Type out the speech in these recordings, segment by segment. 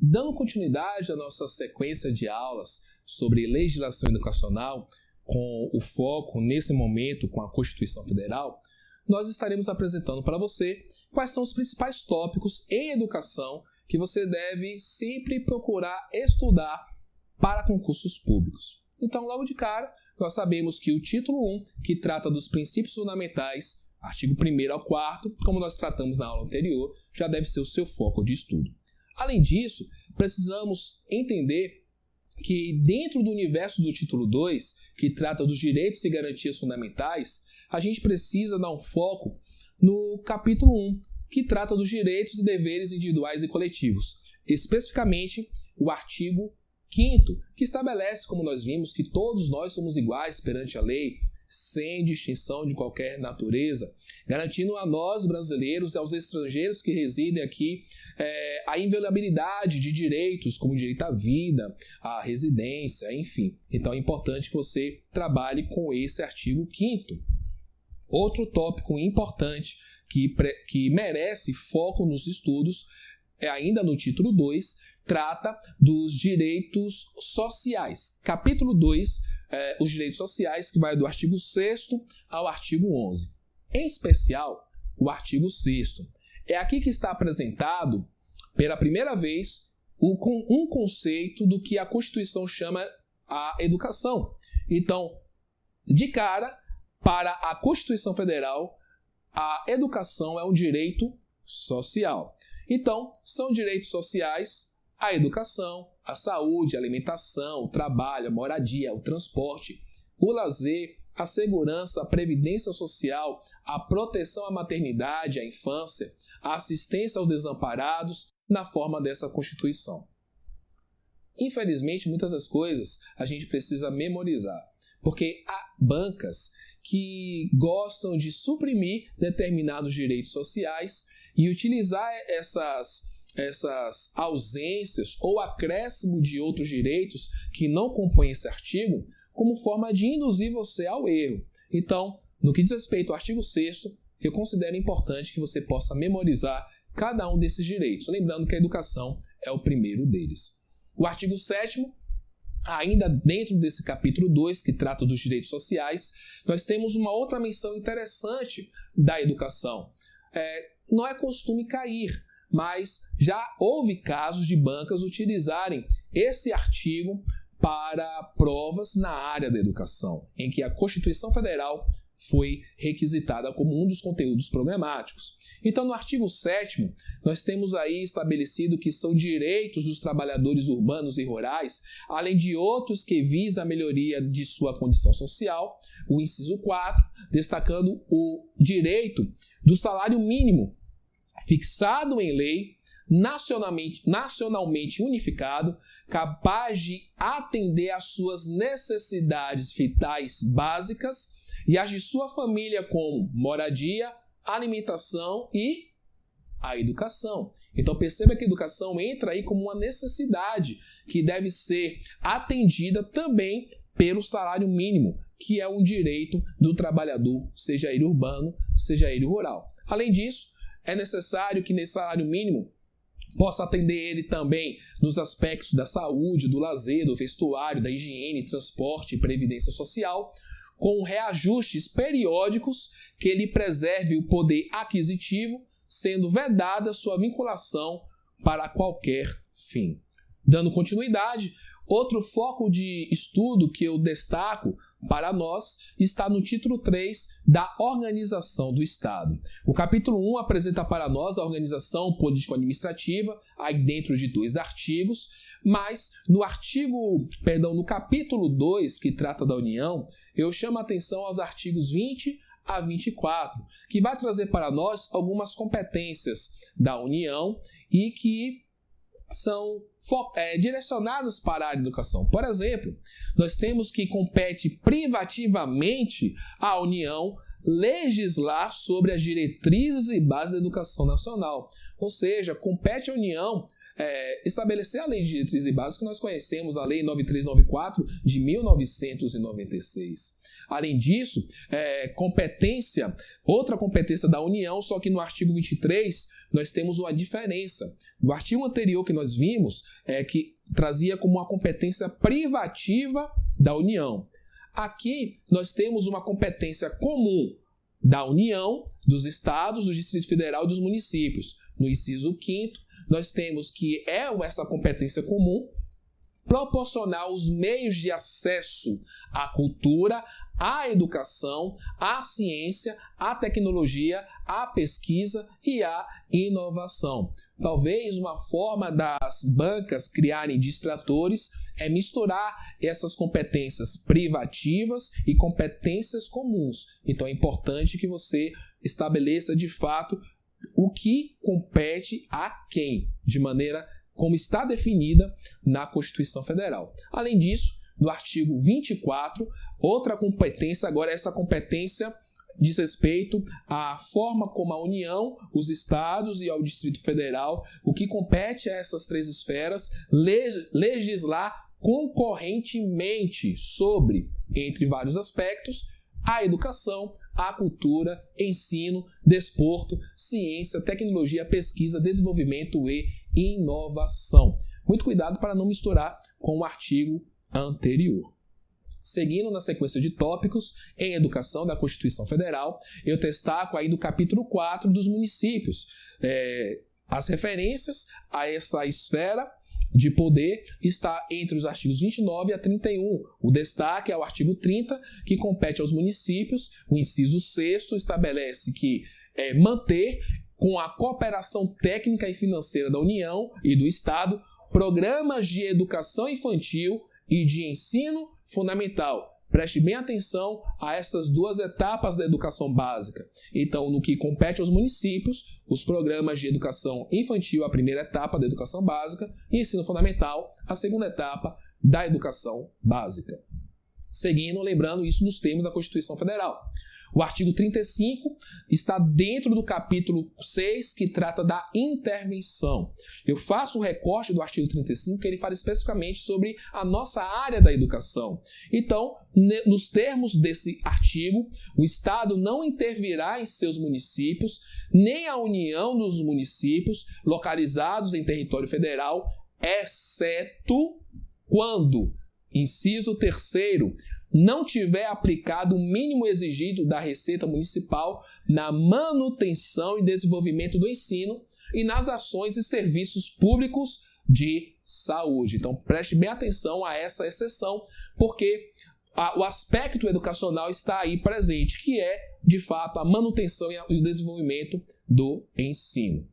Dando continuidade à nossa sequência de aulas sobre legislação educacional, com o foco nesse momento com a Constituição Federal, nós estaremos apresentando para você quais são os principais tópicos em educação que você deve sempre procurar estudar para concursos públicos. Então, logo de cara, nós sabemos que o título 1, que trata dos princípios fundamentais, artigo 1º ao 4º, como nós tratamos na aula anterior, já deve ser o seu foco de estudo. Além disso, precisamos entender que dentro do universo do título 2, que trata dos direitos e garantias fundamentais, a gente precisa dar um foco no capítulo 1, que trata dos direitos e deveres individuais e coletivos, especificamente o artigo 5º, que estabelece, como nós vimos, que todos nós somos iguais perante a lei, sem distinção de qualquer natureza, garantindo a nós, brasileiros, e aos estrangeiros que residem aqui, a inviolabilidade de direitos, como o direito à vida, à residência, enfim. Então é importante que você trabalhe com esse artigo 5º. Outro tópico importante que merece foco nos estudos, ainda no título 2, trata dos direitos sociais. Capítulo 2, os direitos sociais, que vai do artigo 6º ao artigo 11. Em especial, o artigo 6º. É aqui que está apresentado, pela primeira vez, um conceito do que a Constituição chama a educação. Então, de cara, para a Constituição Federal, a educação é um direito social. Então, são direitos sociais a educação, a saúde, a alimentação, o trabalho, a moradia, o transporte, o lazer, a segurança, a previdência social, a proteção à maternidade, à infância, a assistência aos desamparados, na forma dessa Constituição. Infelizmente, muitas das coisas a gente precisa memorizar, porque há bancas que gostam de suprimir determinados direitos sociais e utilizar essas ausências ou acréscimo de outros direitos que não compõem esse artigo como forma de induzir você ao erro. Então, no que diz respeito ao artigo 6º, eu considero importante que você possa memorizar cada um desses direitos, lembrando que a educação é o primeiro deles. O artigo 7º, ainda dentro desse capítulo 2, que trata dos direitos sociais, nós temos uma outra menção interessante da educação. Não é costume cair, mas já houve casos de bancas utilizarem esse artigo para provas na área da educação, em que a Constituição Federal foi requisitada como um dos conteúdos problemáticos. Então, no artigo 7º, nós temos aí estabelecido que são direitos dos trabalhadores urbanos e rurais, além de outros que visam a melhoria de sua condição social, o inciso 4, destacando o direito do salário mínimo, fixado em lei, nacionalmente unificado, capaz de atender às suas necessidades vitais básicas e as de sua família, como moradia, alimentação e a educação. Então perceba que a educação entra aí como uma necessidade que deve ser atendida também pelo salário mínimo, que é um direito do trabalhador, seja ele urbano, seja ele rural. Além disso, é necessário que nesse salário mínimo possa atender ele também nos aspectos da saúde, do lazer, do vestuário, da higiene, transporte e previdência social, com reajustes periódicos que ele preserve o poder aquisitivo, sendo vedada sua vinculação para qualquer fim. Dando continuidade, outro foco de estudo que eu destaco para nós está no título 3 da Organização do Estado. O capítulo 1 apresenta para nós a organização político-administrativa, aí dentro de 2 artigos, mas no capítulo 2, que trata da União, eu chamo a atenção aos artigos 20 a 24, que vai trazer para nós algumas competências da União e que são direcionadas para a área de educação. Por exemplo, nós temos que compete privativamente à União legislar sobre as diretrizes e bases da educação nacional. Ou seja, compete à União estabelecer a Lei de Diretrizes Básicas que nós conhecemos, a Lei 9394 de 1996. Além disso, outra competência da União, só que no artigo 23 nós temos uma diferença. No artigo anterior que nós vimos, que trazia como uma competência privativa da União. Aqui nós temos uma competência comum da União, dos Estados, do Distrito Federal e dos municípios. No inciso 5º, nós temos que essa competência comum proporcionar os meios de acesso à cultura, à educação, à ciência, à tecnologia, à pesquisa e à inovação. Talvez uma forma das bancas criarem distratores é misturar essas competências privativas e competências comuns. Então é importante que você estabeleça de fato o que compete a quem, de maneira como está definida na Constituição Federal. Além disso, no artigo 24, outra competência, agora essa competência diz respeito à forma como a União, os Estados e ao Distrito Federal, o que compete a essas três esferas, legislar concorrentemente sobre, entre vários aspectos, a educação, a cultura, ensino, desporto, ciência, tecnologia, pesquisa, desenvolvimento e inovação. Muito cuidado para não misturar com o artigo anterior. Seguindo na sequência de tópicos em educação da Constituição Federal, eu destaco aí do capítulo 4 dos municípios. As referências a essa esfera de poder está entre os artigos 29 a 31. O destaque é o artigo 30, que compete aos municípios. O inciso 6º estabelece que manter, com a cooperação técnica e financeira da União e do Estado, programas de educação infantil e de ensino fundamental. Preste bem atenção a essas duas etapas da educação básica. Então, no que compete aos municípios, os programas de educação infantil, a primeira etapa da educação básica, e ensino fundamental, a segunda etapa da educação básica. Seguindo, lembrando isso nos termos da Constituição Federal. O artigo 35 está dentro do capítulo 6, que trata da intervenção. Eu faço o recorte do artigo 35, que ele fala especificamente sobre a nossa área da educação. Então, nos termos desse artigo, o Estado não intervirá em seus municípios, nem a União dos municípios localizados em território federal, exceto quando, inciso 3º, não tiver aplicado o mínimo exigido da Receita Municipal na manutenção e desenvolvimento do ensino e nas ações e serviços públicos de saúde. Então, preste bem atenção a essa exceção, porque o aspecto educacional está aí presente, que é, de fato, a manutenção e o desenvolvimento do ensino.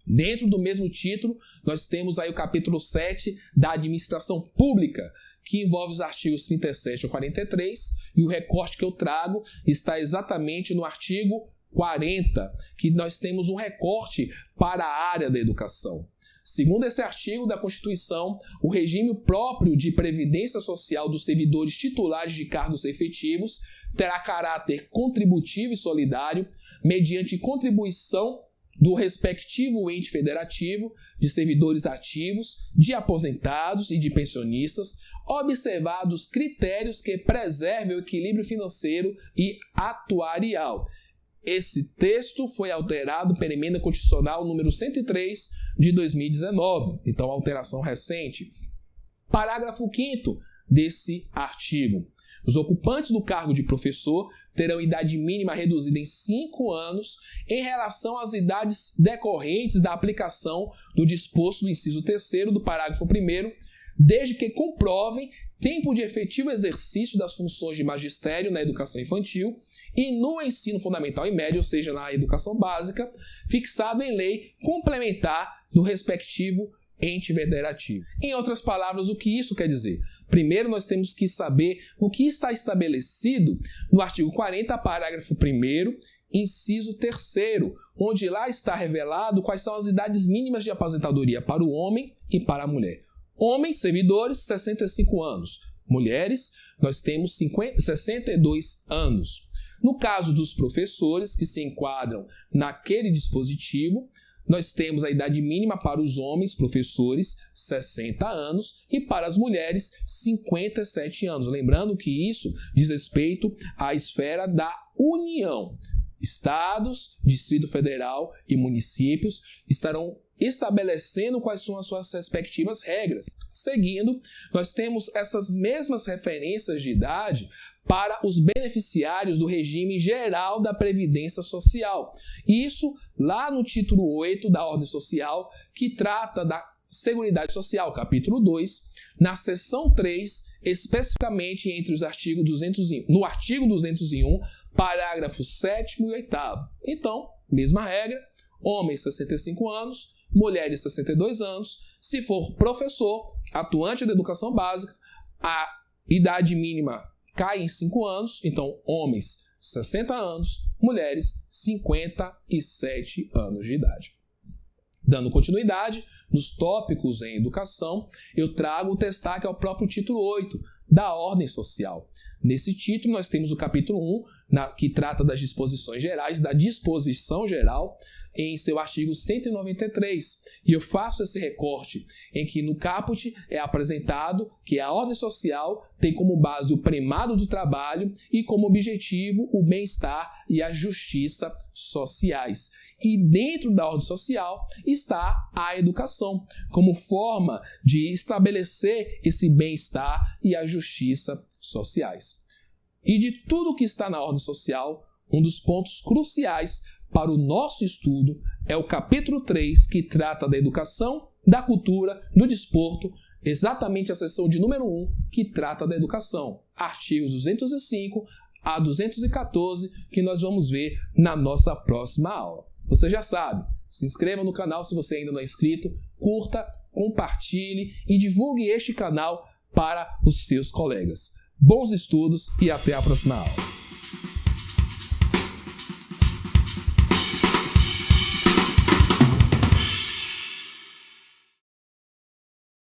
Dentro do mesmo título, nós temos aí o capítulo 7 da administração pública, que envolve os artigos 37 a 43, e o recorte que eu trago está exatamente no artigo 40, que nós temos um recorte para a área da educação. Segundo esse artigo da Constituição, o regime próprio de previdência social dos servidores titulares de cargos efetivos terá caráter contributivo e solidário, mediante contribuição do respectivo ente federativo, de servidores ativos, de aposentados e de pensionistas, observados critérios que preservem o equilíbrio financeiro e atuarial. Esse texto foi alterado pela Emenda Constitucional número 103 de 2019, então alteração recente. Parágrafo 5º desse artigo. Os ocupantes do cargo de professor terão idade mínima reduzida em 5 anos em relação às idades decorrentes da aplicação do disposto do inciso 3º do parágrafo 1º, desde que comprovem tempo de efetivo exercício das funções de magistério na educação infantil e no ensino fundamental e médio, ou seja, na educação básica, fixado em lei complementar do respectivo ente federativo. Em outras palavras, o que isso quer dizer? Primeiro, nós temos que saber o que está estabelecido no artigo 40, parágrafo 1º, inciso 3º, onde lá está revelado quais são as idades mínimas de aposentadoria para o homem e para a mulher. Homens, servidores, 65 anos. Mulheres, nós temos 62 anos. No caso dos professores que se enquadram naquele dispositivo, nós temos a idade mínima para os homens, professores, 60 anos, e para as mulheres, 57 anos. Lembrando que isso diz respeito à esfera da União. Estados, Distrito Federal e municípios estarão estabelecendo quais são as suas respectivas regras. Seguindo, nós temos essas mesmas referências de idade para os beneficiários do regime geral da Previdência Social. Isso lá no título 8 da Ordem Social, que trata da Seguridade Social, capítulo 2, na seção 3, especificamente entre os artigos 201, no artigo 201, parágrafos 7º e 8º. Então, mesma regra, homens 65 anos, mulheres 62 anos. Se for professor, atuante da educação básica, a idade mínima cai em 5 anos, então homens 60 anos, mulheres 57 anos de idade. Dando continuidade nos tópicos em educação, eu trago o destaque ao próprio título 8 da Ordem Social. Nesse título nós temos o capítulo 1, que trata das disposições gerais, da disposição geral, em seu artigo 193. E eu faço esse recorte em que no caput é apresentado que a ordem social tem como base o primado do trabalho e como objetivo o bem-estar e a justiça sociais. E dentro da ordem social está a educação, como forma de estabelecer esse bem-estar e a justiça sociais. E de tudo que está na ordem social, um dos pontos cruciais para o nosso estudo é o capítulo 3, que trata da educação, da cultura, do desporto, exatamente a seção de número 1, que trata da educação. Artigos 205 a 214, que nós vamos ver na nossa próxima aula. Você já sabe, se inscreva no canal se você ainda não é inscrito, curta, compartilhe e divulgue este canal para os seus colegas. Bons estudos e até a próxima aula.